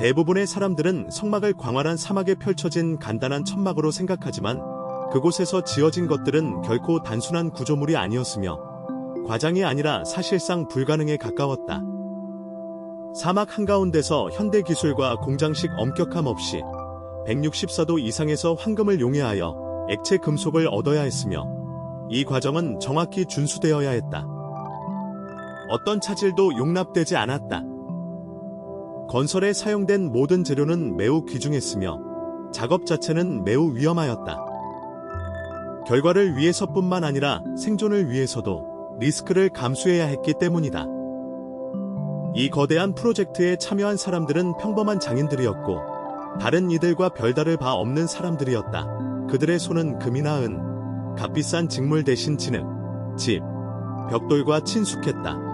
대부분의 사람들은 성막을 광활한 사막에 펼쳐진 간단한 천막으로 생각하지만 그곳에서 지어진 것들은 결코 단순한 구조물이 아니었으며 과장이 아니라 사실상 불가능에 가까웠다. 사막 한가운데서 현대 기술과 공장식 엄격함 없이 164도 이상에서 황금을 용해하여 액체 금속을 얻어야 했으며 이 과정은 정확히 준수되어야 했다. 어떤 차질도 용납되지 않았다. 건설에 사용된 모든 재료는 매우 귀중했으며 작업 자체는 매우 위험하였다. 결과를 위해서뿐만 아니라 생존을 위해서도 리스크를 감수해야 했기 때문이다. 이 거대한 프로젝트에 참여한 사람들은 평범한 장인들이었고 다른 이들과 별다를 바 없는 사람들이었다. 그들의 손은 금이나 은, 값비싼 직물 대신 진흙, 집, 벽돌과 친숙했다.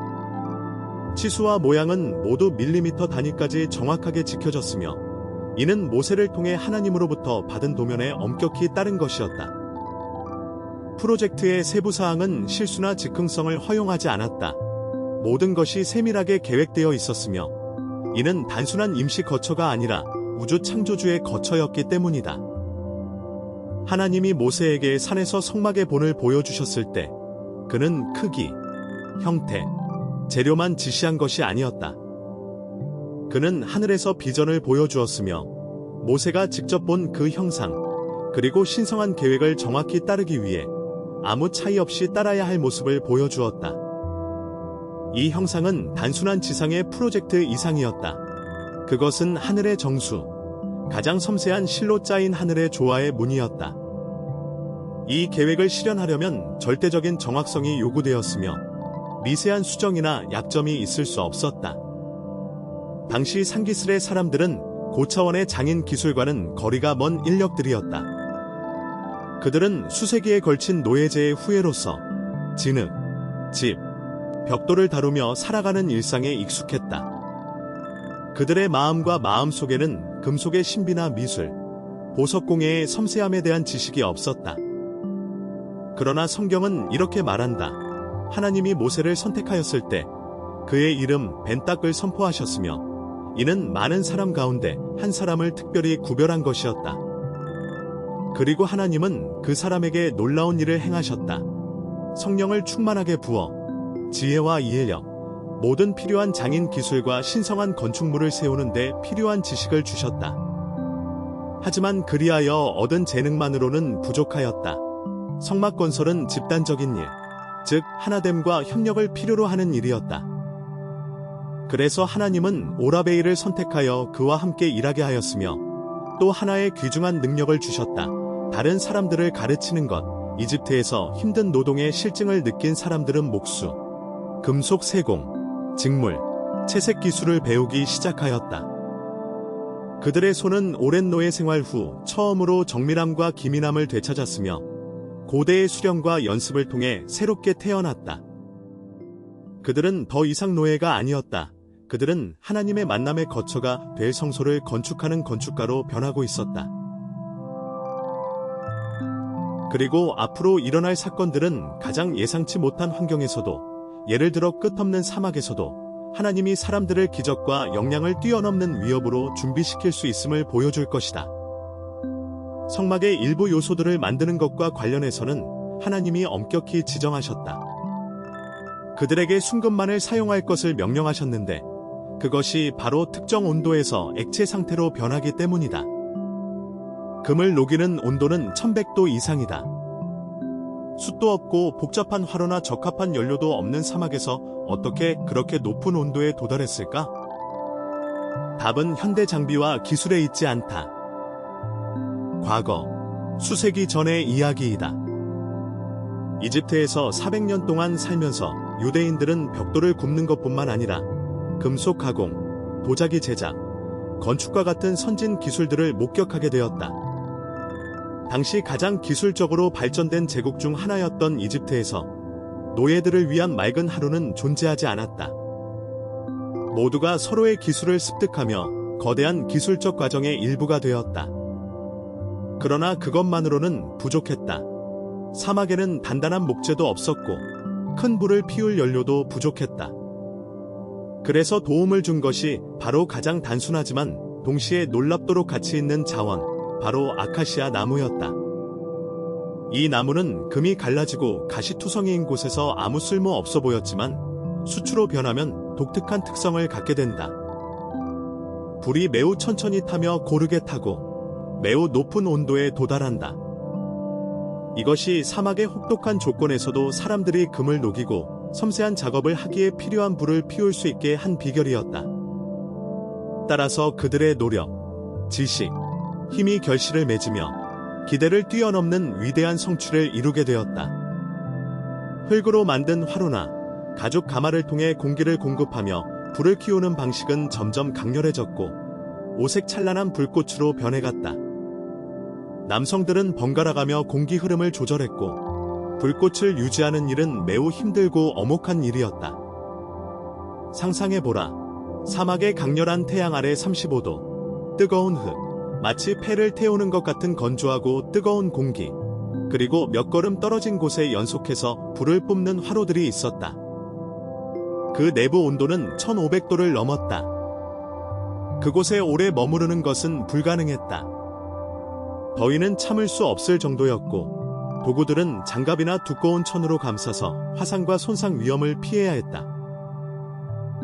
치수와 모양은 모두 밀리미터 단위까지 정확하게 지켜졌으며 이는 모세를 통해 하나님으로부터 받은 도면에 엄격히 따른 것이었다. 프로젝트의 세부사항은 실수나 즉흥성을 허용하지 않았다. 모든 것이 세밀하게 계획되어 있었으며 이는 단순한 임시 거처가 아니라 우주 창조주의 거처였기 때문이다. 하나님이 모세에게 산에서 성막의 본을 보여주셨을 때 그는 크기, 형태, 재료만 지시한 것이 아니었다. 그는 하늘에서 비전을 보여주었으며 모세가 직접 본 그 형상, 그리고 신성한 계획을 정확히 따르기 위해 아무 차이 없이 따라야 할 모습을 보여주었다. 이 형상은 단순한 지상의 프로젝트 이상이었다. 그것은 하늘의 정수, 가장 섬세한 실로 짜인 하늘의 조화의 문이었다. 이 계획을 실현하려면 절대적인 정확성이 요구되었으며 미세한 수정이나 약점이 있을 수 없었다. 당시 상기슬의 사람들은 고차원의 장인 기술과는 거리가 먼 인력들이었다. 그들은 수세기에 걸친 노예제의 후예로서 진흙, 집, 벽돌을 다루며 살아가는 일상에 익숙했다. 그들의 마음과 마음 속에는 금속의 신비나 미술, 보석공예의 섬세함에 대한 지식이 없었다. 그러나 성경은 이렇게 말한다. 하나님이 모세를 선택하였을 때 그의 이름 벤딱을 선포하셨으며 이는 많은 사람 가운데 한 사람을 특별히 구별한 것이었다. 그리고 하나님은 그 사람에게 놀라운 일을 행하셨다. 성령을 충만하게 부어 지혜와 이해력, 모든 필요한 장인 기술과 신성한 건축물을 세우는 데 필요한 지식을 주셨다. 하지만 그리하여 얻은 재능만으로는 부족하였다. 성막 건설은 집단적인 일, 즉 하나됨과 협력을 필요로 하는 일이었다. 그래서 하나님은 오라베이를 선택하여 그와 함께 일하게 하였으며 또 하나의 귀중한 능력을 주셨다. 다른 사람들을 가르치는 것. 이집트에서 힘든 노동의 실증을 느낀 사람들은 목수, 금속 세공, 직물, 채색 기술을 배우기 시작하였다. 그들의 손은 오랜 노예 생활 후 처음으로 정밀함과 기민함을 되찾았으며 고대의 수련과 연습을 통해 새롭게 태어났다. 그들은 더 이상 노예가 아니었다. 그들은 하나님의 만남의 거처가 될 성소를 건축하는 건축가로 변하고 있었다. 그리고 앞으로 일어날 사건들은 가장 예상치 못한 환경에서도, 예를 들어 끝없는 사막에서도 하나님이 사람들을 기적과 역량을 뛰어넘는 위협으로 준비시킬 수 있음을 보여줄 것이다. 성막의 일부 요소들을 만드는 것과 관련해서는 하나님이 엄격히 지정하셨다. 그들에게 순금만을 사용할 것을 명령하셨는데 그것이 바로 특정 온도에서 액체 상태로 변하기 때문이다. 금을 녹이는 온도는 1100도 이상이다. 숯도 없고 복잡한 화로나 적합한 연료도 없는 사막에서 어떻게 그렇게 높은 온도에 도달했을까? 답은 현대 장비와 기술에 있지 않다. 과거, 수세기 전의 이야기이다. 이집트에서 400년 동안 살면서 유대인들은 벽돌을 굽는 것뿐만 아니라 금속 가공, 도자기 제작, 건축과 같은 선진 기술들을 목격하게 되었다. 당시 가장 기술적으로 발전된 제국 중 하나였던 이집트에서 노예들을 위한 맑은 하루는 존재하지 않았다. 모두가 서로의 기술을 습득하며 거대한 기술적 과정의 일부가 되었다. 그러나 그것만으로는 부족했다. 사막에는 단단한 목재도 없었고 큰 불을 피울 연료도 부족했다. 그래서 도움을 준 것이 바로 가장 단순하지만 동시에 놀랍도록 가치 있는 자원, 바로 아카시아 나무였다. 이 나무는 금이 갈라지고 가시투성이인 곳에서 아무 쓸모 없어 보였지만 수초로 변하면 독특한 특성을 갖게 된다. 불이 매우 천천히 타며 고르게 타고 매우 높은 온도에 도달한다. 이것이 사막의 혹독한 조건에서도 사람들이 금을 녹이고 섬세한 작업을 하기에 필요한 불을 피울 수 있게 한 비결이었다. 따라서 그들의 노력, 지식, 힘이 결실을 맺으며 기대를 뛰어넘는 위대한 성취를 이루게 되었다. 흙으로 만든 화로나 가죽 가마를 통해 공기를 공급하며 불을 키우는 방식은 점점 강렬해졌고 오색 찬란한 불꽃으로 변해갔다. 남성들은 번갈아가며 공기 흐름을 조절했고 불꽃을 유지하는 일은 매우 힘들고 엄혹한 일이었다. 상상해보라. 사막의 강렬한 태양 아래 35도, 뜨거운 흙, 마치 폐를 태우는 것 같은 건조하고 뜨거운 공기, 그리고 몇 걸음 떨어진 곳에 연속해서 불을 뿜는 화로들이 있었다. 그 내부 온도는 1500도를 넘었다. 그곳에 오래 머무르는 것은 불가능했다. 더위는 참을 수 없을 정도였고 도구들은 장갑이나 두꺼운 천으로 감싸서 화상과 손상 위험을 피해야 했다.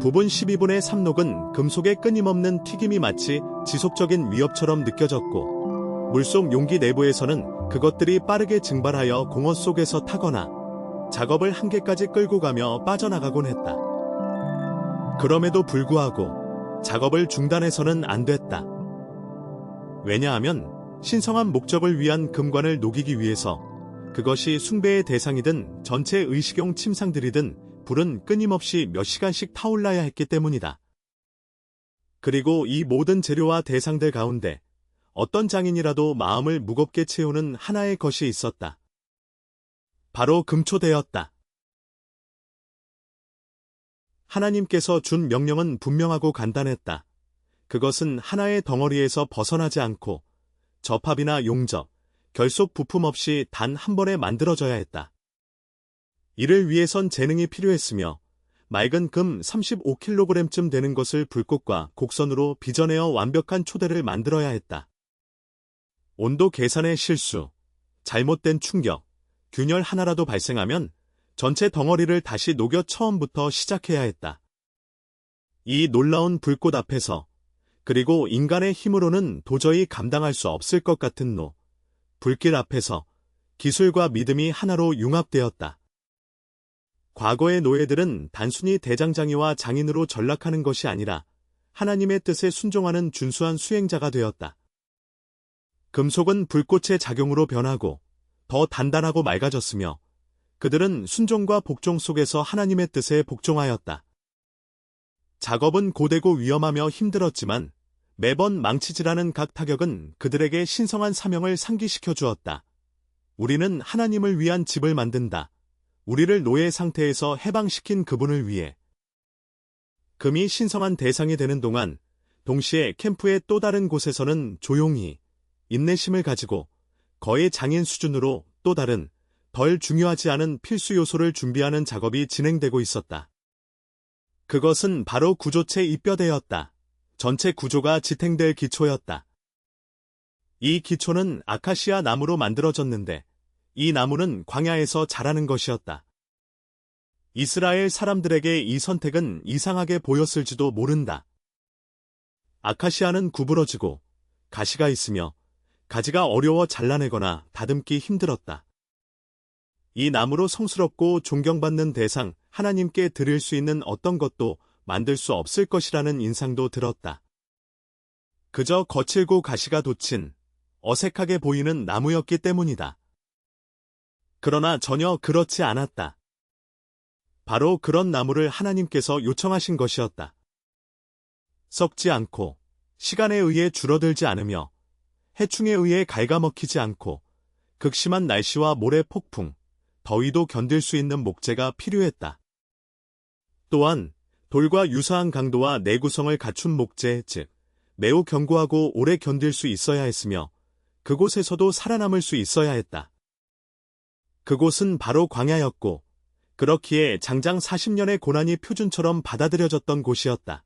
부분 12분의 3녹은 금속의 끊임없는 튀김이 마치 지속적인 위협처럼 느껴졌고 물속 용기 내부에서는 그것들이 빠르게 증발하여 공허 속에서 타거나 작업을 한계까지 끌고 가며 빠져나가곤 했다. 그럼에도 불구하고 작업을 중단해서는 안 됐다. 왜냐하면 신성한 목적을 위한 금관을 녹이기 위해서 그것이 숭배의 대상이든 전체 의식용 침상들이든 불은 끊임없이 몇 시간씩 타올라야 했기 때문이다. 그리고 이 모든 재료와 대상들 가운데 어떤 장인이라도 마음을 무겁게 채우는 하나의 것이 있었다. 바로 금초대였다. 하나님께서 준 명령은 분명하고 간단했다. 그것은 하나의 덩어리에서 벗어나지 않고 접합이나 용접, 결속 부품 없이 단 한 번에 만들어져야 했다. 이를 위해선 재능이 필요했으며 맑은 금 35kg쯤 되는 것을 불꽃과 곡선으로 빚어내어 완벽한 초대를 만들어야 했다. 온도 계산의 실수, 잘못된 충격, 균열 하나라도 발생하면 전체 덩어리를 다시 녹여 처음부터 시작해야 했다. 이 놀라운 불꽃 앞에서 그리고 인간의 힘으로는 도저히 감당할 수 없을 것 같은 불길 앞에서 기술과 믿음이 하나로 융합되었다. 과거의 노예들은 단순히 대장장이와 장인으로 전락하는 것이 아니라 하나님의 뜻에 순종하는 준수한 수행자가 되었다. 금속은 불꽃의 작용으로 변하고 더 단단하고 맑아졌으며 그들은 순종과 복종 속에서 하나님의 뜻에 복종하였다. 작업은 고되고 위험하며 힘들었지만 매번 망치질하는 각 타격은 그들에게 신성한 사명을 상기시켜 주었다. 우리는 하나님을 위한 집을 만든다. 우리를 노예 상태에서 해방시킨 그분을 위해. 금이 신성한 대상이 되는 동안 동시에 캠프의 또 다른 곳에서는 조용히 인내심을 가지고 거의 장인 수준으로 또 다른 덜 중요하지 않은 필수 요소를 준비하는 작업이 진행되고 있었다. 그것은 바로 구조체 입뼈대였다. 전체 구조가 지탱될 기초였다. 이 기초는 아카시아 나무로 만들어졌는데 이 나무는 광야에서 자라는 것이었다. 이스라엘 사람들에게 이 선택은 이상하게 보였을지도 모른다. 아카시아는 구부러지고 가시가 있으며 가지가 어려워 잘라내거나 다듬기 힘들었다. 이 나무로 성스럽고 존경받는 대상, 하나님께 드릴 수 있는 어떤 것도 만들 수 없을 것이라는 인상도 들었다. 그저 거칠고 가시가 돋친, 어색하게 보이는 나무였기 때문이다. 그러나 전혀 그렇지 않았다. 바로 그런 나무를 하나님께서 요청하신 것이었다. 썩지 않고, 시간에 의해 줄어들지 않으며, 해충에 의해 갉아먹히지 않고, 극심한 날씨와 모래 폭풍, 더위도 견딜 수 있는 목재가 필요했다. 또한 돌과 유사한 강도와 내구성을 갖춘 목재, 즉 매우 견고하고 오래 견딜 수 있어야 했으며 그곳에서도 살아남을 수 있어야 했다. 그곳은 바로 광야였고 그렇기에 장장 40년의 고난이 표준처럼 받아들여졌던 곳이었다.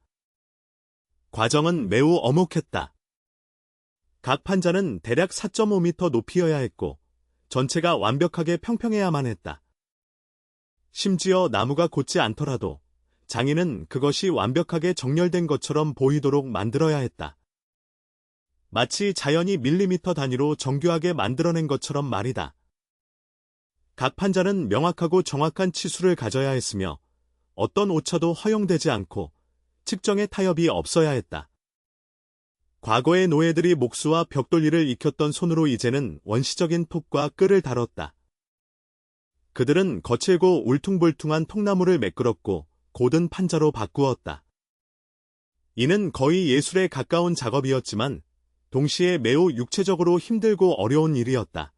과정은 매우 어목했다. 각 판자는 대략 4.5m 높이여야 했고 전체가 완벽하게 평평해야만 했다. 심지어 나무가 곧지 않더라도 장인은 그것이 완벽하게 정렬된 것처럼 보이도록 만들어야 했다. 마치 자연이 밀리미터 단위로 정교하게 만들어낸 것처럼 말이다. 각 판자는 명확하고 정확한 치수를 가져야 했으며 어떤 오차도 허용되지 않고 측정의 타협이 없어야 했다. 과거의 노예들이 목수와 벽돌리를 익혔던 손으로 이제는 원시적인 톱과 끌을 다뤘다. 그들은 거칠고 울퉁불퉁한 통나무를 매끄럽고 고든 판자로 바꾸었다. 이는 거의 예술에 가까운 작업이었지만 동시에 매우 육체적으로 힘들고 어려운 일이었다.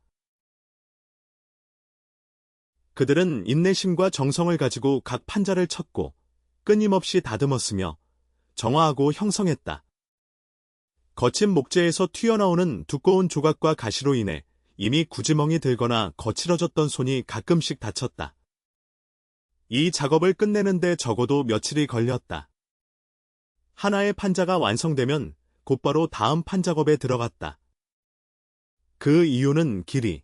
그들은 인내심과 정성을 가지고 각 판자를 쳤고 끊임없이 다듬었으며 정화하고 형성했다. 거친 목재에서 튀어나오는 두꺼운 조각과 가시로 인해 이미 구지멍이 들거나 거칠어졌던 손이 가끔씩 다쳤다. 이 작업을 끝내는데 적어도 며칠이 걸렸다. 하나의 판자가 완성되면 곧바로 다음 판작업에 들어갔다. 그 이유는 길이,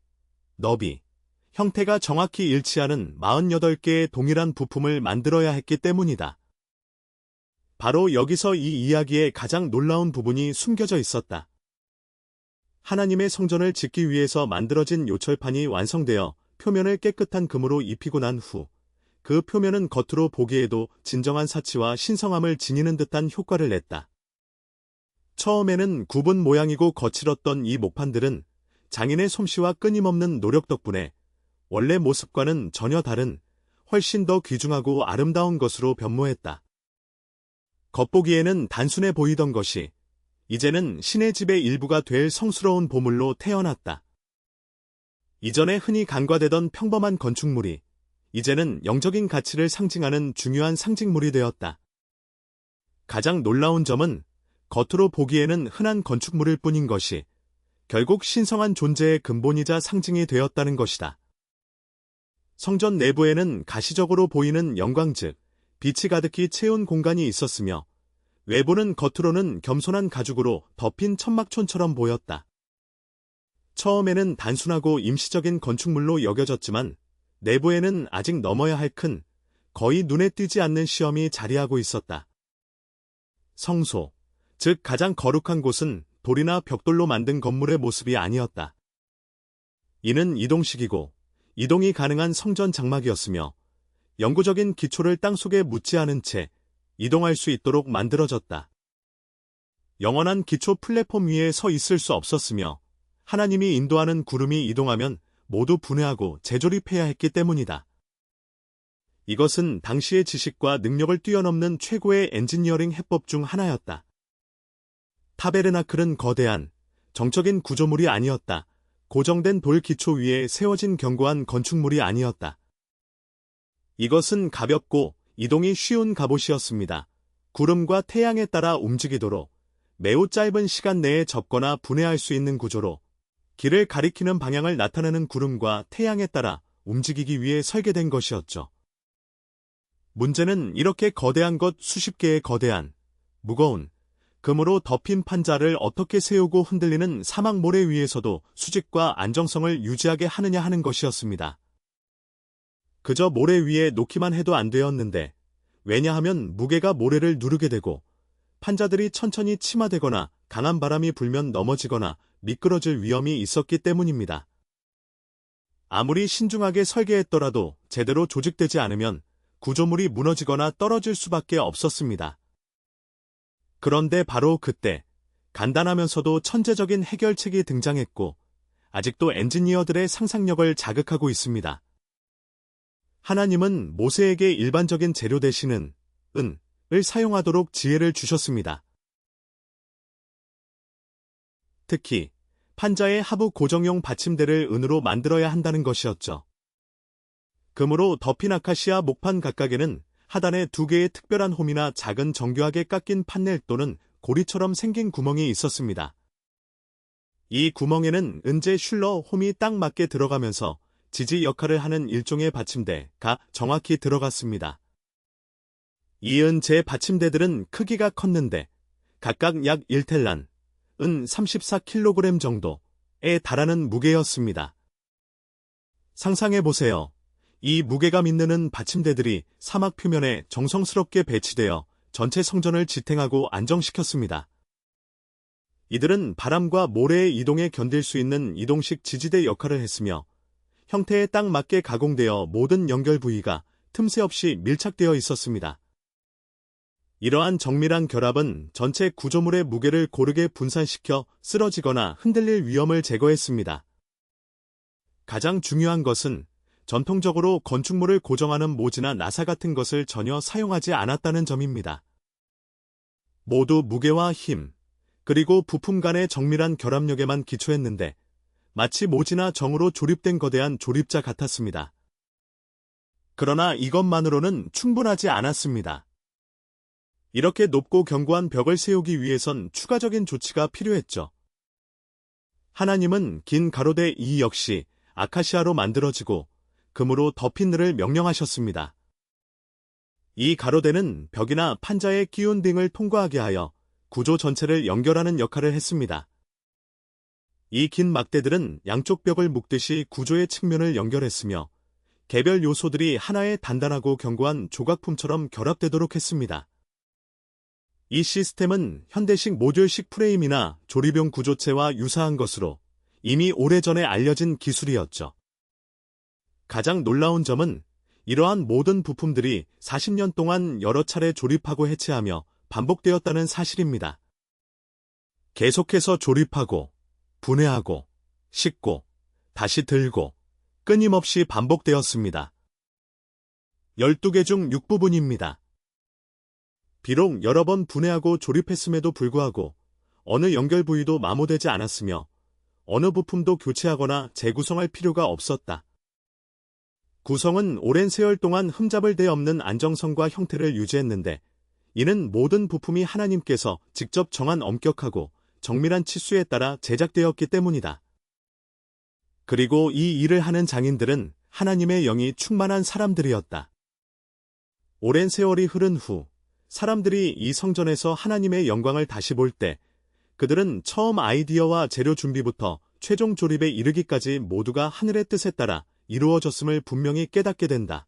너비, 형태가 정확히 일치하는 48개의 동일한 부품을 만들어야 했기 때문이다. 바로 여기서 이 이야기의 가장 놀라운 부분이 숨겨져 있었다. 하나님의 성전을 짓기 위해서 만들어진 요철판이 완성되어 표면을 깨끗한 금으로 입히고 난 후 그 표면은 겉으로 보기에도 진정한 사치와 신성함을 지니는 듯한 효과를 냈다. 처음에는 굽은 모양이고 거칠었던 이 목판들은 장인의 솜씨와 끊임없는 노력 덕분에 원래 모습과는 전혀 다른 훨씬 더 귀중하고 아름다운 것으로 변모했다. 겉보기에는 단순해 보이던 것이 이제는 신의 집의 일부가 될 성스러운 보물로 태어났다. 이전에 흔히 간과되던 평범한 건축물이 이제는 영적인 가치를 상징하는 중요한 상징물이 되었다. 가장 놀라운 점은 겉으로 보기에는 흔한 건축물일 뿐인 것이 결국 신성한 존재의 근본이자 상징이 되었다는 것이다. 성전 내부에는 가시적으로 보이는 영광 즉 빛이 가득히 채운 공간이 있었으며 외부는 겉으로는 겸손한 가죽으로 덮인 천막촌처럼 보였다. 처음에는 단순하고 임시적인 건축물로 여겨졌지만 내부에는 아직 넘어야 할 큰, 거의 눈에 띄지 않는 시험이 자리하고 있었다. 성소, 즉 가장 거룩한 곳은 돌이나 벽돌로 만든 건물의 모습이 아니었다. 이는 이동식이고 이동이 가능한 성전 장막이었으며 영구적인 기초를 땅속에 묻지 않은 채 이동할 수 있도록 만들어졌다. 영원한 기초 플랫폼 위에 서 있을 수 없었으며 하나님이 인도하는 구름이 이동하면 모두 분해하고 재조립해야 했기 때문이다. 이것은 당시의 지식과 능력을 뛰어넘는 최고의 엔지니어링 해법 중 하나였다. 타베르나클은 거대한, 정적인 구조물이 아니었다. 고정된 돌 기초 위에 세워진 견고한 건축물이 아니었다. 이것은 가볍고 이동이 쉬운 갑옷이었습니다. 구름과 태양에 따라 움직이도록 매우 짧은 시간 내에 접거나 분해할 수 있는 구조로 길을 가리키는 방향을 나타내는 구름과 태양에 따라 움직이기 위해 설계된 것이었죠. 문제는 이렇게 거대한 것 수십 개의 거대한, 무거운, 금으로 덮인 판자를 어떻게 세우고 흔들리는 사막 모래 위에서도 수직과 안정성을 유지하게 하느냐 하는 것이었습니다. 그저 모래 위에 놓기만 해도 안 되었는데 왜냐하면 무게가 모래를 누르게 되고 판자들이 천천히 침하되거나 강한 바람이 불면 넘어지거나 미끄러질 위험이 있었기 때문입니다. 아무리 신중하게 설계했더라도 제대로 조직되지 않으면 구조물이 무너지거나 떨어질 수밖에 없었습니다. 그런데 바로 그때 간단하면서도 천재적인 해결책이 등장했고 아직도 엔지니어들의 상상력을 자극하고 있습니다. 하나님은 모세에게 일반적인 재료 대신은 은을 사용하도록 지혜를 주셨습니다. 특히 판자의 하부 고정용 받침대를 은으로 만들어야 한다는 것이었죠. 금으로 덮인 아카시아 목판 각각에는 하단에 2개의 특별한 홈이나 작은 정교하게 깎인 판넬 또는 고리처럼 생긴 구멍이 있었습니다. 이 구멍에는 은재 슐러 홈이 딱 맞게 들어가면서 지지 역할을 하는 일종의 받침대가 정확히 들어갔습니다. 이 은재 받침대들은 크기가 컸는데 각각 약 1텔란, 은 34kg 정도에 달하는 무게였습니다. 상상해보세요. 이 무게감 있는 받침대들이 사막 표면에 정성스럽게 배치되어 전체 성전을 지탱하고 안정시켰습니다. 이들은 바람과 모래의 이동에 견딜 수 있는 이동식 지지대 역할을 했으며 형태에 딱 맞게 가공되어 모든 연결 부위가 틈새 없이 밀착되어 있었습니다. 이러한 정밀한 결합은 전체 구조물의 무게를 고르게 분산시켜 쓰러지거나 흔들릴 위험을 제거했습니다. 가장 중요한 것은 전통적으로 건축물을 고정하는 모지나 나사 같은 것을 전혀 사용하지 않았다는 점입니다. 모두 무게와 힘, 그리고 부품 간의 정밀한 결합력에만 기초했는데 마치 모지나 정으로 조립된 거대한 조립자 같았습니다. 그러나 이것만으로는 충분하지 않았습니다. 이렇게 높고 견고한 벽을 세우기 위해선 추가적인 조치가 필요했죠. 하나님은 긴 가로대 이 역시 아카시아로 만들어지고 금으로 덮인 늘을 명령하셨습니다. 이 가로대는 벽이나 판자에 끼운 등을 통과하게 하여 구조 전체를 연결하는 역할을 했습니다. 이 긴 막대들은 양쪽 벽을 묶듯이 구조의 측면을 연결했으며 개별 요소들이 하나의 단단하고 견고한 조각품처럼 결합되도록 했습니다. 이 시스템은 현대식 모듈식 프레임이나 조립용 구조체와 유사한 것으로 이미 오래전에 알려진 기술이었죠. 가장 놀라운 점은 이러한 모든 부품들이 40년 동안 여러 차례 조립하고 해체하며 반복되었다는 사실입니다. 계속해서 조립하고, 분해하고, 싣고, 다시 들고, 끊임없이 반복되었습니다. 12개 중 6부분입니다. 비록 여러 번 분해하고 조립했음에도 불구하고 어느 연결 부위도 마모되지 않았으며 어느 부품도 교체하거나 재구성할 필요가 없었다. 구성은 오랜 세월 동안 흠잡을 데 없는 안정성과 형태를 유지했는데 이는 모든 부품이 하나님께서 직접 정한 엄격하고 정밀한 치수에 따라 제작되었기 때문이다. 그리고 이 일을 하는 장인들은 하나님의 영이 충만한 사람들이었다. 오랜 세월이 흐른 후 사람들이 이 성전에서 하나님의 영광을 다시 볼 때 그들은 처음 아이디어와 재료 준비부터 최종 조립에 이르기까지 모두가 하늘의 뜻에 따라 이루어졌음을 분명히 깨닫게 된다.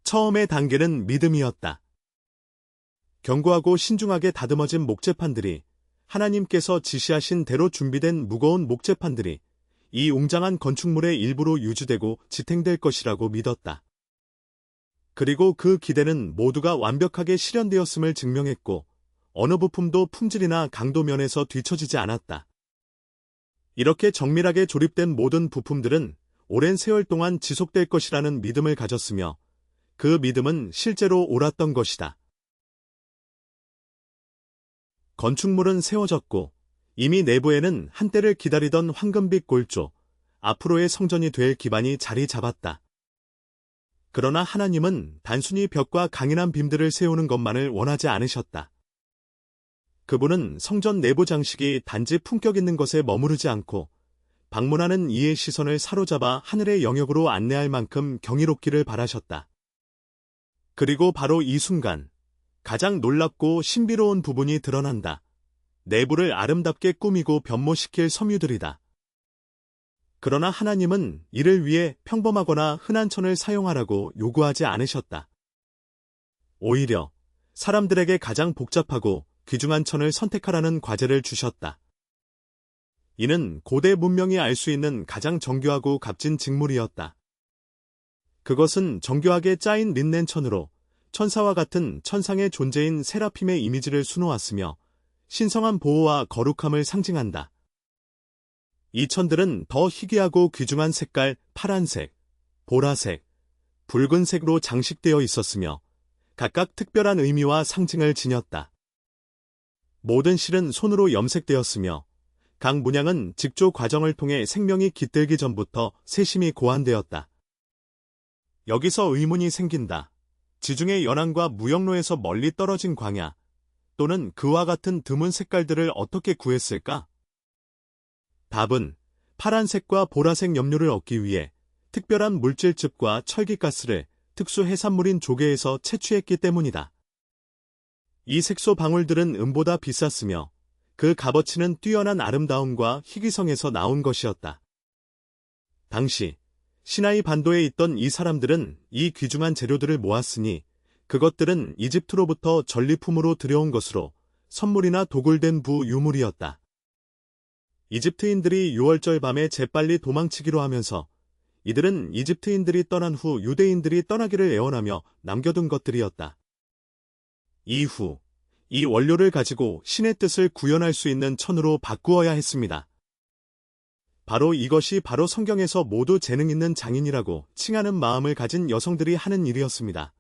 처음의 단계는 믿음이었다. 견고하고 신중하게 다듬어진 목재판들이 하나님께서 지시하신 대로 준비된 무거운 목재판들이 이 웅장한 건축물의 일부로 유지되고 지탱될 것이라고 믿었다. 그리고 그 기대는 모두가 완벽하게 실현되었음을 증명했고 어느 부품도 품질이나 강도 면에서 뒤처지지 않았다. 이렇게 정밀하게 조립된 모든 부품들은 오랜 세월 동안 지속될 것이라는 믿음을 가졌으며 그 믿음은 실제로 옳았던 것이다. 건축물은 세워졌고 이미 내부에는 한때를 기다리던 황금빛 골조, 앞으로의 성전이 될 기반이 자리 잡았다. 그러나 하나님은 단순히 벽과 강인한 빔들을 세우는 것만을 원하지 않으셨다. 그분은 성전 내부 장식이 단지 품격 있는 것에 머무르지 않고 방문하는 이의 시선을 사로잡아 하늘의 영역으로 안내할 만큼 경이롭기를 바라셨다. 그리고 바로 이 순간 가장 놀랍고 신비로운 부분이 드러난다. 내부를 아름답게 꾸미고 변모시킬 섬유들이다. 그러나 하나님은 이를 위해 평범하거나 흔한 천을 사용하라고 요구하지 않으셨다. 오히려 사람들에게 가장 복잡하고 귀중한 천을 선택하라는 과제를 주셨다. 이는 고대 문명이 알 수 있는 가장 정교하고 값진 직물이었다. 그것은 정교하게 짜인 린넨 천으로 천사와 같은 천상의 존재인 세라핌의 이미지를 수놓았으며 신성한 보호와 거룩함을 상징한다. 이 천들은 더 희귀하고 귀중한 색깔 파란색, 보라색, 붉은색으로 장식되어 있었으며 각각 특별한 의미와 상징을 지녔다. 모든 실은 손으로 염색되었으며 각 문양은 직조 과정을 통해 생명이 깃들기 전부터 세심히 고안되었다. 여기서 의문이 생긴다. 지중해 연안과 무역로에서 멀리 떨어진 광야 또는 그와 같은 드문 색깔들을 어떻게 구했을까? 답은 파란색과 보라색 염료를 얻기 위해 특별한 물질즙과 철기가스를 특수 해산물인 조개에서 채취했기 때문이다. 이 색소 방울들은 은보다 비쌌으며 그 값어치는 뛰어난 아름다움과 희귀성에서 나온 것이었다. 당시 시나이 반도에 있던 이 사람들은 이 귀중한 재료들을 모았으니 그것들은 이집트로부터 전리품으로 들여온 것으로 선물이나 도굴된 부유물이었다. 이집트인들이 6월절 밤에 재빨리 도망치기로 하면서 이들은 이집트인들이 떠난 후 유대인들이 떠나기를 애원하며 남겨둔 것들이었다. 이후 이 원료를 가지고 신의 뜻을 구현할 수 있는 천으로 바꾸어야 했습니다. 바로 이것이 바로 성경에서 모두 재능 있는 장인이라고 칭하는 마음을 가진 여성들이 하는 일이었습니다.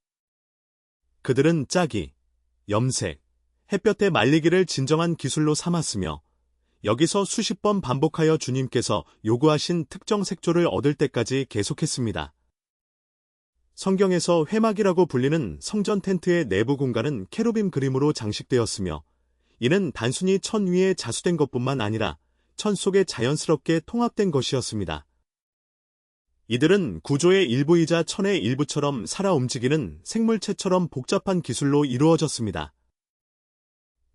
그들은 짜기, 염색, 햇볕에 말리기를 진정한 기술로 삼았으며 여기서 수십 번 반복하여 주님께서 요구하신 특정 색조를 얻을 때까지 계속했습니다. 성경에서 회막이라고 불리는 성전 텐트의 내부 공간은 케루빔 그림으로 장식되었으며 이는 단순히 천 위에 자수된 것뿐만 아니라 천 속에 자연스럽게 통합된 것이었습니다. 이들은 구조의 일부이자 천의 일부처럼 살아 움직이는 생물체처럼 복잡한 기술로 이루어졌습니다.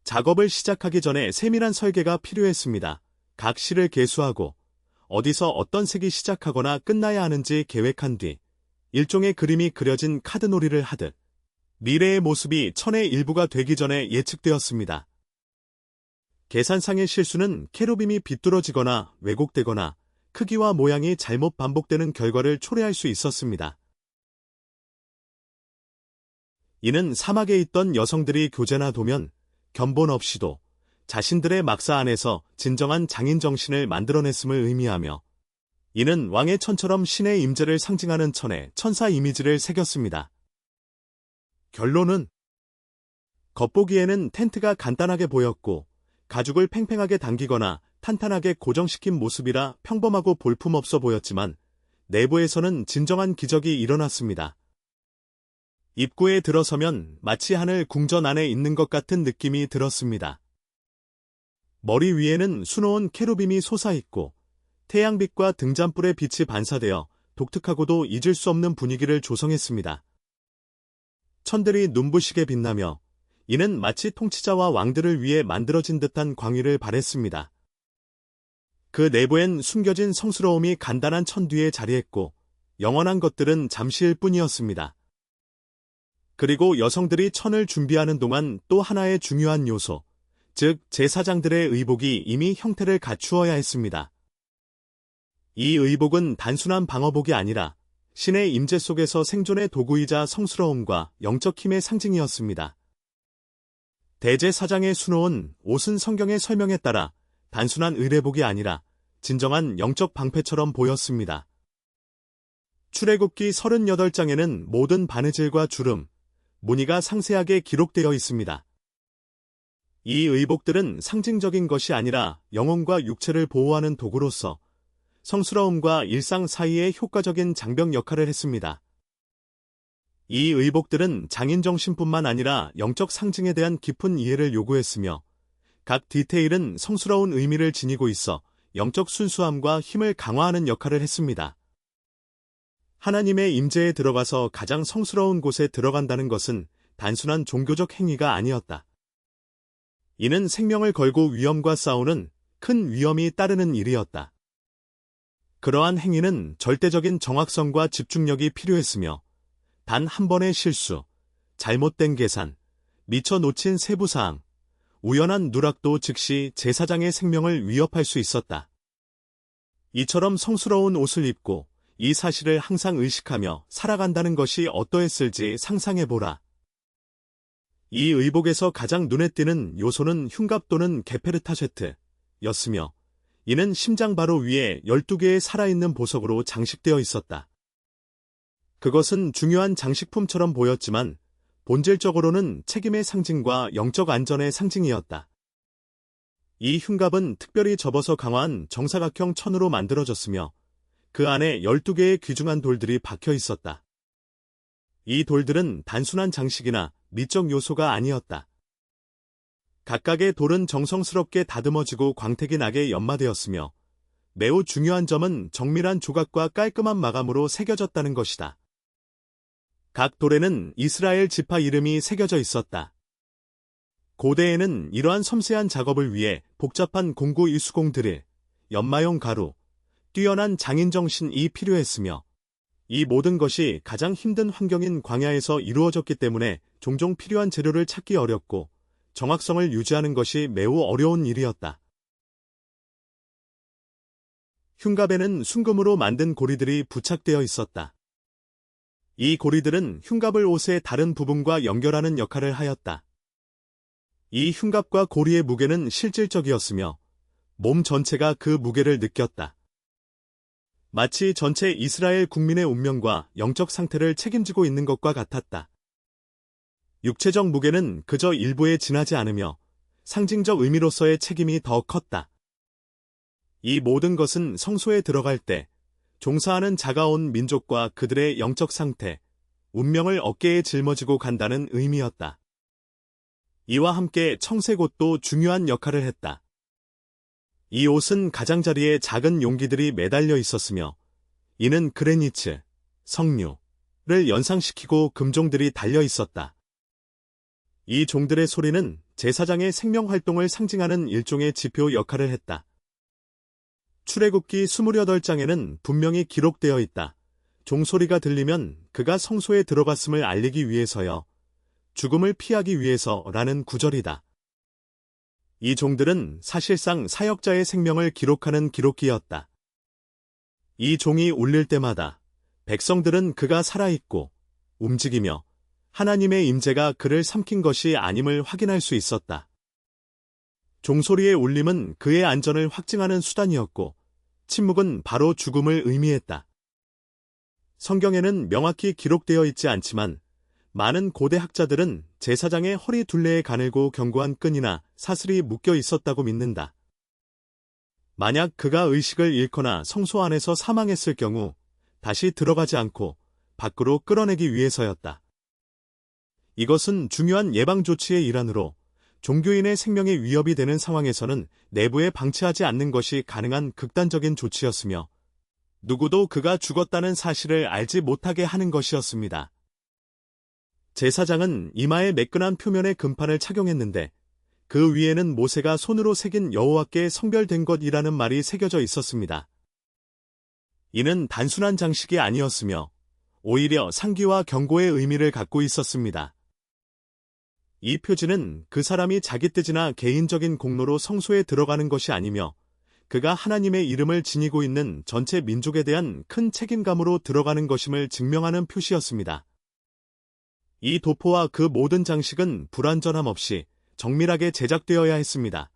작업을 시작하기 전에 세밀한 설계가 필요했습니다. 각 실을 계수하고 어디서 어떤 색이 시작하거나 끝나야 하는지 계획한 뒤 일종의 그림이 그려진 카드놀이를 하듯 미래의 모습이 천의 일부가 되기 전에 예측되었습니다. 계산상의 실수는 케루빔이 비뚤어지거나 왜곡되거나 크기와 모양이 잘못 반복되는 결과를 초래할 수 있었습니다. 이는 사막에 있던 여성들이 교제나 도면 견본 없이도 자신들의 막사 안에서 진정한 장인 정신을 만들어냈음을 의미하며 이는 왕의 천처럼 신의 임재를 상징하는 천에 천사 이미지를 새겼습니다. 결론은 겉보기에는 텐트가 간단하게 보였고 가죽을 팽팽하게 당기거나 탄탄하게 고정시킨 모습이라 평범하고 볼품없어 보였지만 내부에서는 진정한 기적이 일어났습니다. 입구에 들어서면 마치 하늘 궁전 안에 있는 것 같은 느낌이 들었습니다. 머리 위에는 수놓은 케루빔이 솟아있고 태양빛과 등잔불의 빛이 반사되어 독특하고도 잊을 수 없는 분위기를 조성했습니다. 천들이 눈부시게 빛나며 이는 마치 통치자와 왕들을 위해 만들어진 듯한 광위를 발했습니다. 그 내부엔 숨겨진 성스러움이 간단한 천 뒤에 자리했고 영원한 것들은 잠시일 뿐이었습니다. 그리고 여성들이 천을 준비하는 동안 또 하나의 중요한 요소, 즉 제사장들의 의복이 이미 형태를 갖추어야 했습니다. 이 의복은 단순한 방어복이 아니라 신의 임재 속에서 생존의 도구이자 성스러움과 영적 힘의 상징이었습니다. 대제사장의 수놓은 옷은 성경의 설명에 따라 단순한 의례복이 아니라 진정한 영적 방패처럼 보였습니다. 출애굽기 38장에는 모든 바느질과 주름, 무늬가 상세하게 기록되어 있습니다. 이 의복들은 상징적인 것이 아니라 영혼과 육체를 보호하는 도구로서 성스러움과 일상 사이에 효과적인 장벽 역할을 했습니다. 이 의복들은 장인 정신뿐만 아니라 영적 상징에 대한 깊은 이해를 요구했으며 각 디테일은 성스러운 의미를 지니고 있어 영적 순수함과 힘을 강화하는 역할을 했습니다. 하나님의 임재에 들어가서 가장 성스러운 곳에 들어간다는 것은 단순한 종교적 행위가 아니었다. 이는 생명을 걸고 위험과 싸우는 큰 위험이 따르는 일이었다. 그러한 행위는 절대적인 정확성과 집중력이 필요했으며 단 한 번의 실수, 잘못된 계산, 미처 놓친 세부사항, 우연한 누락도 즉시 제사장의 생명을 위협할 수 있었다. 이처럼 성스러운 옷을 입고 이 사실을 항상 의식하며 살아간다는 것이 어떠했을지 상상해보라. 이 의복에서 가장 눈에 띄는 요소는 흉갑 또는 게페르타쉐트였으며 이는 심장 바로 위에 12개의 살아있는 보석으로 장식되어 있었다. 그것은 중요한 장식품처럼 보였지만 본질적으로는 책임의 상징과 영적 안전의 상징이었다. 이 흉갑은 특별히 접어서 강화한 정사각형 천으로 만들어졌으며 그 안에 12개의 귀중한 돌들이 박혀 있었다. 이 돌들은 단순한 장식이나 미적 요소가 아니었다. 각각의 돌은 정성스럽게 다듬어지고 광택이 나게 연마되었으며 매우 중요한 점은 정밀한 조각과 깔끔한 마감으로 새겨졌다는 것이다. 각 돌에는 이스라엘 지파 이름이 새겨져 있었다. 고대에는 이러한 섬세한 작업을 위해 복잡한 공구 이수공 드릴, 연마용 가루, 뛰어난 장인정신이 필요했으며 이 모든 것이 가장 힘든 환경인 광야에서 이루어졌기 때문에 종종 필요한 재료를 찾기 어렵고 정확성을 유지하는 것이 매우 어려운 일이었다. 흉갑에는 순금으로 만든 고리들이 부착되어 있었다. 이 고리들은 흉갑을 옷의 다른 부분과 연결하는 역할을 하였다. 이 흉갑과 고리의 무게는 실질적이었으며 몸 전체가 그 무게를 느꼈다. 마치 전체 이스라엘 국민의 운명과 영적 상태를 책임지고 있는 것과 같았다. 육체적 무게는 그저 일부에 지나지 않으며 상징적 의미로서의 책임이 더 컸다. 이 모든 것은 성소에 들어갈 때 종사하는 자가 온 민족과 그들의 영적 상태, 운명을 어깨에 짊어지고 간다는 의미였다. 이와 함께 청색옷도 중요한 역할을 했다. 이 옷은 가장자리에 작은 용기들이 매달려 있었으며 이는 그레니츠, 석류를 연상시키고 금종들이 달려 있었다. 이 종들의 소리는 제사장의 생명활동을 상징하는 일종의 지표 역할을 했다. 출애굽기 28장에는 분명히 기록되어 있다. 종소리가 들리면 그가 성소에 들어갔음을 알리기 위해서여, 죽음을 피하기 위해서라는 구절이다. 이 종들은 사실상 사역자의 생명을 기록하는 기록기였다. 이 종이 울릴 때마다 백성들은 그가 살아있고 움직이며 하나님의 임재가 그를 삼킨 것이 아님을 확인할 수 있었다. 종소리의 울림은 그의 안전을 확증하는 수단이었고 침묵은 바로 죽음을 의미했다. 성경에는 명확히 기록되어 있지 않지만 많은 고대 학자들은 제사장의 허리 둘레에 가늘고 견고한 끈이나 사슬이 묶여 있었다고 믿는다. 만약 그가 의식을 잃거나 성소 안에서 사망했을 경우 다시 들어가지 않고 밖으로 끌어내기 위해서였다. 이것은 중요한 예방조치의 일환으로 종교인의 생명에 위협이 되는 상황에서는 내부에 방치하지 않는 것이 가능한 극단적인 조치였으며 누구도 그가 죽었다는 사실을 알지 못하게 하는 것이었습니다. 제사장은 이마에 매끈한 표면의 금판을 착용했는데 그 위에는 모세가 손으로 새긴 여호와께 성별된 것이라는 말이 새겨져 있었습니다. 이는 단순한 장식이 아니었으며 오히려 상기와 경고의 의미를 갖고 있었습니다. 이 표지는 그 사람이 자기 뜻이나 개인적인 공로로 성소에 들어가는 것이 아니며 그가 하나님의 이름을 지니고 있는 전체 민족에 대한 큰 책임감으로 들어가는 것임을 증명하는 표시였습니다. 이 도포와 그 모든 장식은 불완전함 없이 정밀하게 제작되어야 했습니다.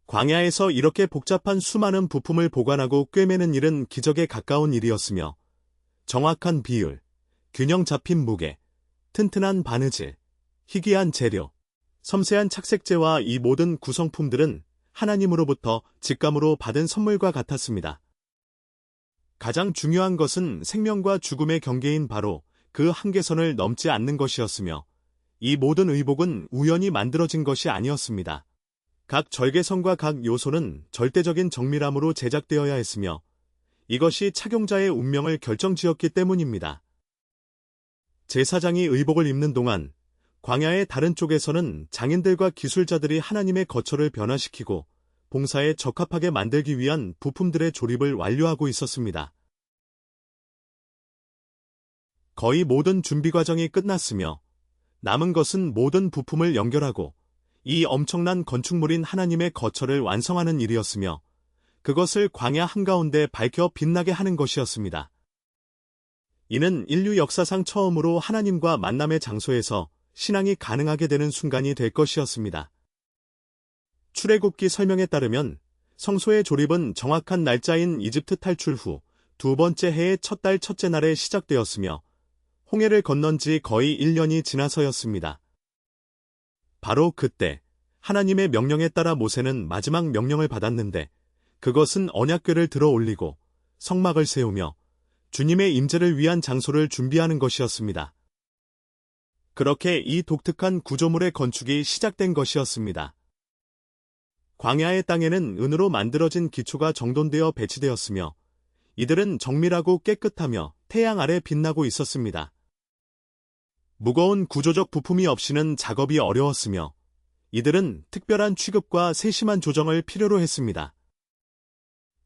광야에서 이렇게 복잡한 수많은 부품을 보관하고 꿰매는 일은 기적에 가까운 일이었으며 정확한 비율, 균형 잡힌 무게, 튼튼한 바느질, 희귀한 재료, 섬세한 착색제와 이 모든 구성품들은 하나님으로부터 직감으로 받은 선물과 같았습니다. 가장 중요한 것은 생명과 죽음의 경계인 바로 그 한계선을 넘지 않는 것이었으며 이 모든 의복은 우연히 만들어진 것이 아니었습니다. 각 절개선과 각 요소는 절대적인 정밀함으로 제작되어야 했으며 이것이 착용자의 운명을 결정지었기 때문입니다. 제사장이 의복을 입는 동안 광야의 다른 쪽에서는 장인들과 기술자들이 하나님의 거처를 변화시키고 봉사에 적합하게 만들기 위한 부품들의 조립을 완료하고 있었습니다. 거의 모든 준비 과정이 끝났으며 남은 것은 모든 부품을 연결하고 이 엄청난 건축물인 하나님의 거처를 완성하는 일이었으며 그것을 광야 한가운데 밝혀 빛나게 하는 것이었습니다. 이는 인류 역사상 처음으로 하나님과 만남의 장소에서 신앙이 가능하게 되는 순간이 될 것이었습니다. 출애굽기 설명에 따르면 성소의 조립은 정확한 날짜인 이집트 탈출 후 두 번째 해의 첫 달 첫째 날에 시작되었으며 홍해를 건넌 지 거의 1년이 지나서였습니다. 바로 그때 하나님의 명령에 따라 모세는 마지막 명령을 받았는데 그것은 언약궤를 들어 올리고 성막을 세우며 주님의 임재를 위한 장소를 준비하는 것이었습니다. 그렇게 이 독특한 구조물의 건축이 시작된 것이었습니다. 광야의 땅에는 은으로 만들어진 기초가 정돈되어 배치되었으며 이들은 정밀하고 깨끗하며 태양 아래 빛나고 있었습니다. 무거운 구조적 부품이 없이는 작업이 어려웠으며 이들은 특별한 취급과 세심한 조정을 필요로 했습니다.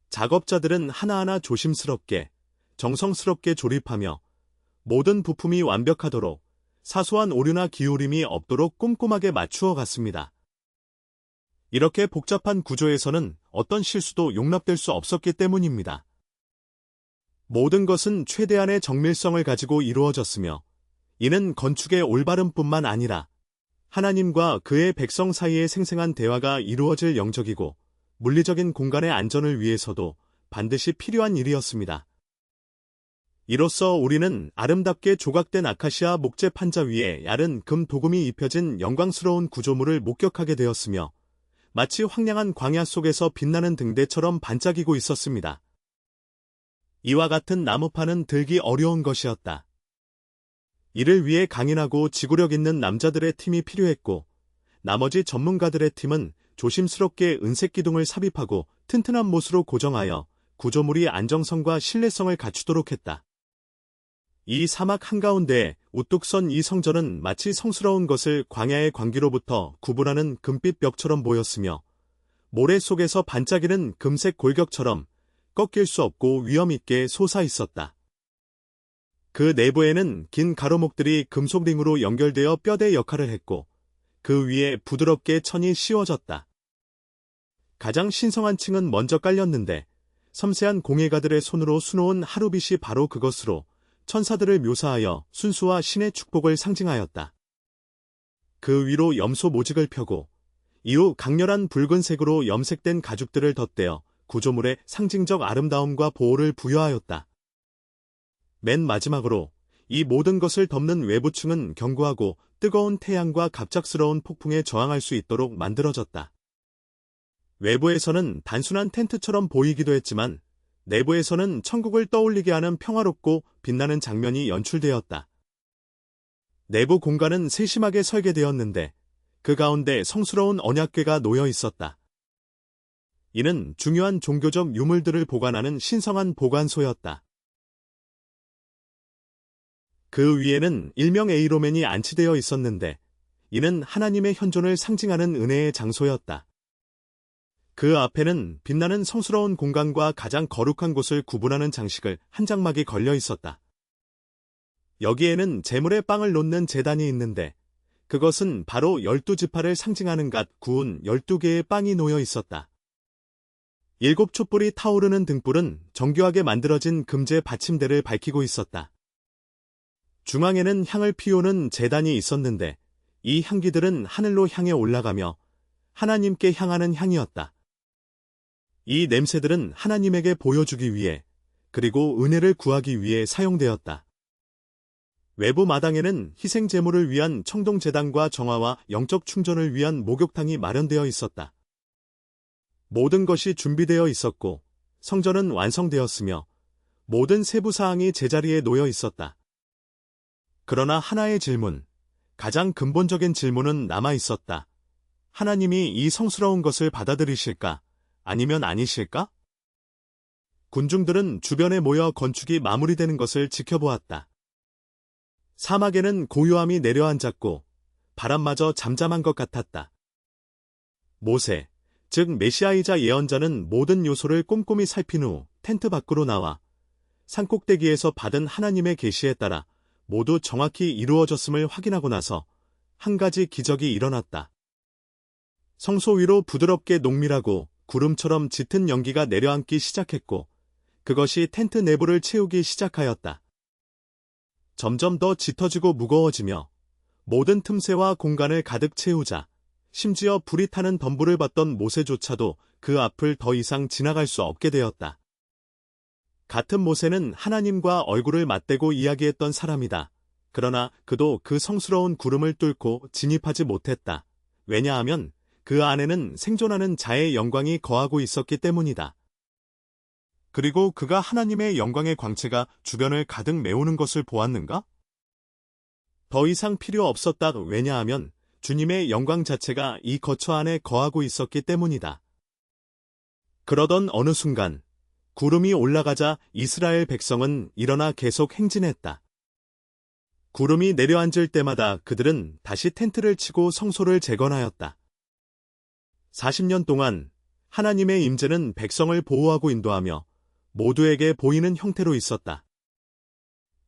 작업자들은 하나하나 조심스럽게, 정성스럽게 조립하며 모든 부품이 완벽하도록 사소한 오류나 기울임이 없도록 꼼꼼하게 맞추어 갔습니다. 이렇게 복잡한 구조에서는 어떤 실수도 용납될 수 없었기 때문입니다. 모든 것은 최대한의 정밀성을 가지고 이루어졌으며, 이는 건축의 올바름뿐만 아니라 하나님과 그의 백성 사이에 생생한 대화가 이루어질 영적이고 물리적인 공간의 안전을 위해서도 반드시 필요한 일이었습니다. 이로써 우리는 아름답게 조각된 아카시아 목재 판자 위에 얇은 금 도금이 입혀진 영광스러운 구조물을 목격하게 되었으며, 마치 황량한 광야 속에서 빛나는 등대처럼 반짝이고 있었습니다. 이와 같은 나무판은 들기 어려운 것이었다. 이를 위해 강인하고 지구력 있는 남자들의 팀이 필요했고, 나머지 전문가들의 팀은 조심스럽게 은색 기둥을 삽입하고 튼튼한 못으로 고정하여 구조물이 안정성과 신뢰성을 갖추도록 했다. 이 사막 한가운데에 우뚝 선 이 성전은 마치 성스러운 것을 광야의 광기로부터 구분하는 금빛 벽처럼 보였으며, 모래 속에서 반짝이는 금색 골격처럼 꺾일 수 없고 위험 있게 솟아 있었다. 그 내부에는 긴 가로목들이 금속링으로 연결되어 뼈대 역할을 했고, 그 위에 부드럽게 천이 씌워졌다. 가장 신성한 층은 먼저 깔렸는데, 섬세한 공예가들의 손으로 수놓은 하루빛이 바로 그것으로 천사들을 묘사하여 순수와 신의 축복을 상징하였다. 그 위로 염소 모직을 펴고, 이후 강렬한 붉은색으로 염색된 가죽들을 덧대어 구조물의 상징적 아름다움과 보호를 부여하였다. 맨 마지막으로 이 모든 것을 덮는 외부층은 견고하고 뜨거운 태양과 갑작스러운 폭풍에 저항할 수 있도록 만들어졌다. 외부에서는 단순한 텐트처럼 보이기도 했지만, 내부에서는 천국을 떠올리게 하는 평화롭고 빛나는 장면이 연출되었다. 내부 공간은 세심하게 설계되었는데, 그 가운데 성스러운 언약궤가 놓여 있었다. 이는 중요한 종교적 유물들을 보관하는 신성한 보관소였다. 그 위에는 일명 에이로맨이 안치되어 있었는데, 이는 하나님의 현존을 상징하는 은혜의 장소였다. 그 앞에는 빛나는 성스러운 공간과 가장 거룩한 곳을 구분하는 장식을 한 장막이 걸려 있었다. 여기에는 제물의 빵을 놓는 제단이 있는데, 그것은 바로 12지파를 상징하는 갓 구운 12개의 빵이 놓여 있었다. 7 촛불이 타오르는 등불은 정교하게 만들어진 금제 받침대를 밝히고 있었다. 중앙에는 향을 피우는 제단이 있었는데, 이 향기들은 하늘로 향해 올라가며 하나님께 향하는 향이었다. 이 냄새들은 하나님에게 보여주기 위해, 그리고 은혜를 구하기 위해 사용되었다. 외부 마당에는 희생 제물을 위한 청동 제단과 정화와 영적 충전을 위한 목욕탕이 마련되어 있었다. 모든 것이 준비되어 있었고, 성전은 완성되었으며, 모든 세부 사항이 제자리에 놓여 있었다. 그러나 하나의 질문, 가장 근본적인 질문은 남아 있었다. 하나님이 이 성스러운 것을 받아들이실까? 아니면 아니실까? 군중들은 주변에 모여 건축이 마무리되는 것을 지켜보았다. 사막에는 고요함이 내려앉았고, 바람마저 잠잠한 것 같았다. 모세, 즉 메시아이자 예언자는 모든 요소를 꼼꼼히 살핀 후 텐트 밖으로 나와 산꼭대기에서 받은 하나님의 계시에 따라 모두 정확히 이루어졌음을 확인하고 나서 한 가지 기적이 일어났다. 성소 위로 부드럽게 농밀하고 구름처럼 짙은 연기가 내려앉기 시작했고, 그것이 텐트 내부를 채우기 시작하였다. 점점 더 짙어지고 무거워지며 모든 틈새와 공간을 가득 채우자, 심지어 불이 타는 덤불을 받던 모세조차도 그 앞을 더 이상 지나갈 수 없게 되었다. 같은 모세는 하나님과 얼굴을 맞대고 이야기했던 사람이다. 그러나 그도 그 성스러운 구름을 뚫고 진입하지 못했다. 왜냐하면 그 안에는 생존하는 자의 영광이 거하고 있었기 때문이다. 그리고 그가 하나님의 영광의 광채가 주변을 가득 메우는 것을 보았는가? 더 이상 필요 없었다. 왜냐하면 주님의 영광 자체가 이 거처 안에 거하고 있었기 때문이다. 그러던 어느 순간 구름이 올라가자 이스라엘 백성은 일어나 계속 행진했다. 구름이 내려앉을 때마다 그들은 다시 텐트를 치고 성소를 재건하였다. 40년 동안 하나님의 임재는 백성을 보호하고 인도하며 모두에게 보이는 형태로 있었다.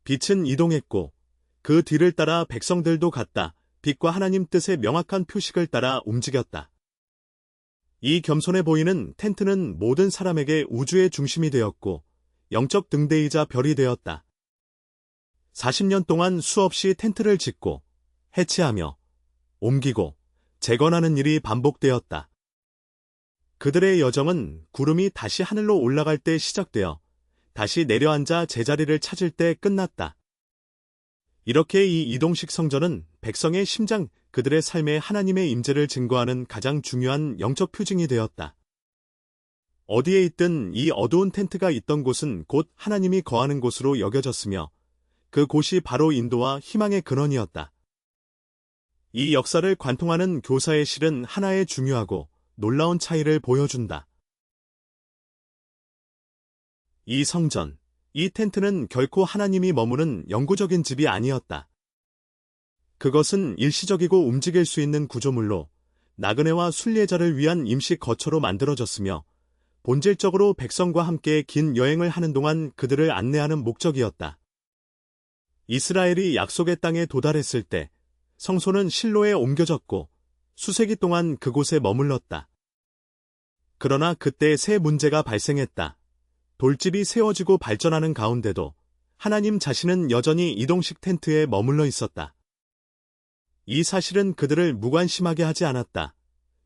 빛은 이동했고 그 뒤를 따라 백성들도 갔다. 빛과 하나님 뜻의 명확한 표식을 따라 움직였다. 이 겸손해 보이는 텐트는 모든 사람에게 우주의 중심이 되었고 영적 등대이자 별이 되었다. 40년 동안 수없이 텐트를 짓고 해체하며 옮기고 재건하는 일이 반복되었다. 그들의 여정은 구름이 다시 하늘로 올라갈 때 시작되어 다시 내려앉아 제자리를 찾을 때 끝났다. 이렇게 이 이동식 성전은 백성의 심장, 그들의 삶에 하나님의 임재를 증거하는 가장 중요한 영적 표징이 되었다. 어디에 있든 이 어두운 텐트가 있던 곳은 곧 하나님이 거하는 곳으로 여겨졌으며 그 곳이 바로 인도와 희망의 근원이었다. 이 역사를 관통하는 교사의 실은 하나의 중요하고 놀라운 차이를 보여준다. 이 성전, 이 텐트는 결코 하나님이 머무는 영구적인 집이 아니었다. 그것은 일시적이고 움직일 수 있는 구조물로 나그네와 순례자를 위한 임시 거처로 만들어졌으며 본질적으로 백성과 함께 긴 여행을 하는 동안 그들을 안내하는 목적이었다. 이스라엘이 약속의 땅에 도달했을 때 성소는 실로에 옮겨졌고 수세기 동안 그곳에 머물렀다. 그러나 그때 새 문제가 발생했다. 돌집이 세워지고 발전하는 가운데도 하나님 자신은 여전히 이동식 텐트에 머물러 있었다. 이 사실은 그들을 무관심하게 하지 않았다.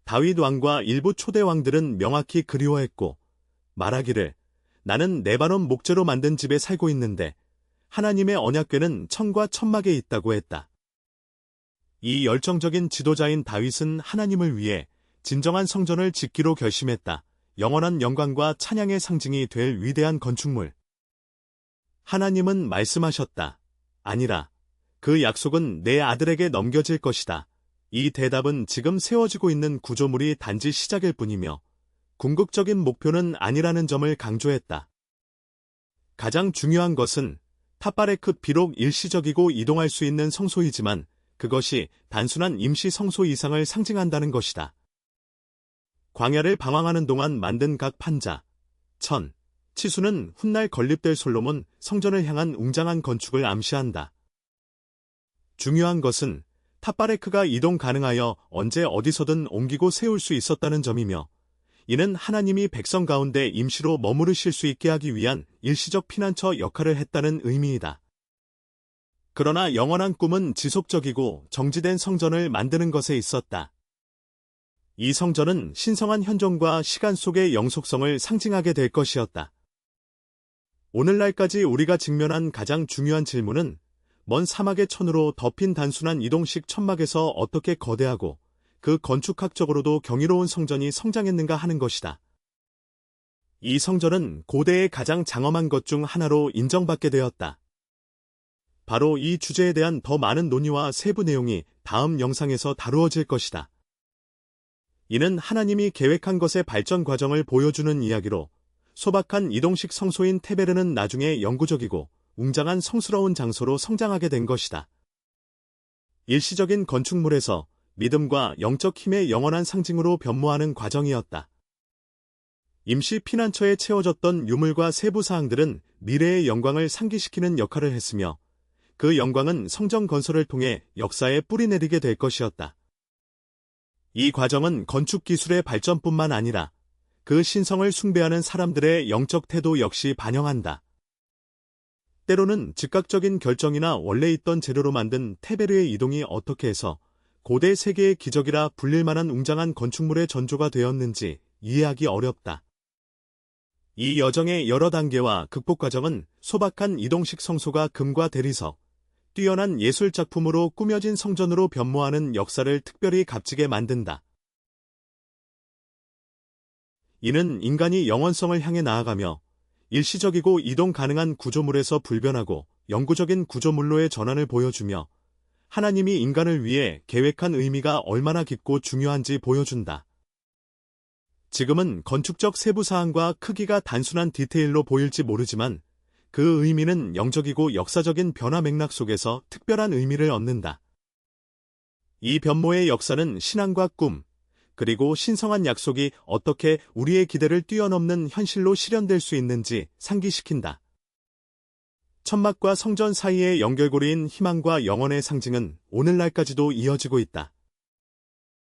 다윗 왕과 일부 초대 왕들은 명확히 그리워했고 말하기를 나는 레바논 목재로 만든 집에 살고 있는데 하나님의 언약궤는 천과 천막에 있다고 했다. 이 열정적인 지도자인 다윗은 하나님을 위해 진정한 성전을 짓기로 결심했다. 영원한 영광과 찬양의 상징이 될 위대한 건축물. 하나님은 말씀하셨다. 아니라 그 약속은 내 아들에게 넘겨질 것이다. 이 대답은 지금 세워지고 있는 구조물이 단지 시작일 뿐이며 궁극적인 목표는 아니라는 점을 강조했다. 가장 중요한 것은 탑바레크 비록 일시적이고 이동할 수 있는 성소이지만 그것이 단순한 임시 성소 이상을 상징한다는 것이다. 광야를 방황하는 동안 만든 각 판자, 천, 치수는 훗날 건립될 솔로몬 성전을 향한 웅장한 건축을 암시한다. 중요한 것은 탑바레크가 이동 가능하여 언제 어디서든 옮기고 세울 수 있었다는 점이며 이는 하나님이 백성 가운데 임시로 머무르실 수 있게 하기 위한 일시적 피난처 역할을 했다는 의미이다. 그러나 영원한 꿈은 지속적이고 정지된 성전을 만드는 것에 있었다. 이 성전은 신성한 현존과 시간 속의 영속성을 상징하게 될 것이었다. 오늘날까지 우리가 직면한 가장 중요한 질문은 먼 사막의 천으로 덮인 단순한 이동식 천막에서 어떻게 거대하고 그 건축학적으로도 경이로운 성전이 성장했는가 하는 것이다. 이 성전은 고대의 가장 장엄한 것 중 하나로 인정받게 되었다. 바로 이 주제에 대한 더 많은 논의와 세부 내용이 다음 영상에서 다루어질 것이다. 이는 하나님이 계획한 것의 발전 과정을 보여주는 이야기로 소박한 이동식 성소인 테베르는 나중에 영구적이고 웅장한 성스러운 장소로 성장하게 된 것이다. 일시적인 건축물에서 믿음과 영적 힘의 영원한 상징으로 변모하는 과정이었다. 임시 피난처에 채워졌던 유물과 세부 사항들은 미래의 영광을 상기시키는 역할을 했으며 그 영광은 성전 건설을 통해 역사에 뿌리내리게 될 것이었다. 이 과정은 건축 기술의 발전뿐만 아니라 그 신성을 숭배하는 사람들의 영적 태도 역시 반영한다. 때로는 즉각적인 결정이나 원래 있던 재료로 만든 테베르의 이동이 어떻게 해서 고대 세계의 기적이라 불릴 만한 웅장한 건축물의 전조가 되었는지 이해하기 어렵다. 이 여정의 여러 단계와 극복 과정은 소박한 이동식 성소가 금과 대리석, 뛰어난 예술 작품으로 꾸며진 성전으로 변모하는 역사를 특별히 값지게 만든다. 이는 인간이 영원성을 향해 나아가며 일시적이고 이동 가능한 구조물에서 불변하고 영구적인 구조물로의 전환을 보여주며 하나님이 인간을 위해 계획한 의미가 얼마나 깊고 중요한지 보여준다. 지금은 건축적 세부 사항과 크기가 단순한 디테일로 보일지 모르지만 그 의미는 영적이고 역사적인 변화 맥락 속에서 특별한 의미를 얻는다. 이 변모의 역사는 신앙과 꿈, 그리고 신성한 약속이 어떻게 우리의 기대를 뛰어넘는 현실로 실현될 수 있는지 상기시킨다. 천막과 성전 사이의 연결고리인 희망과 영원의 상징은 오늘날까지도 이어지고 있다.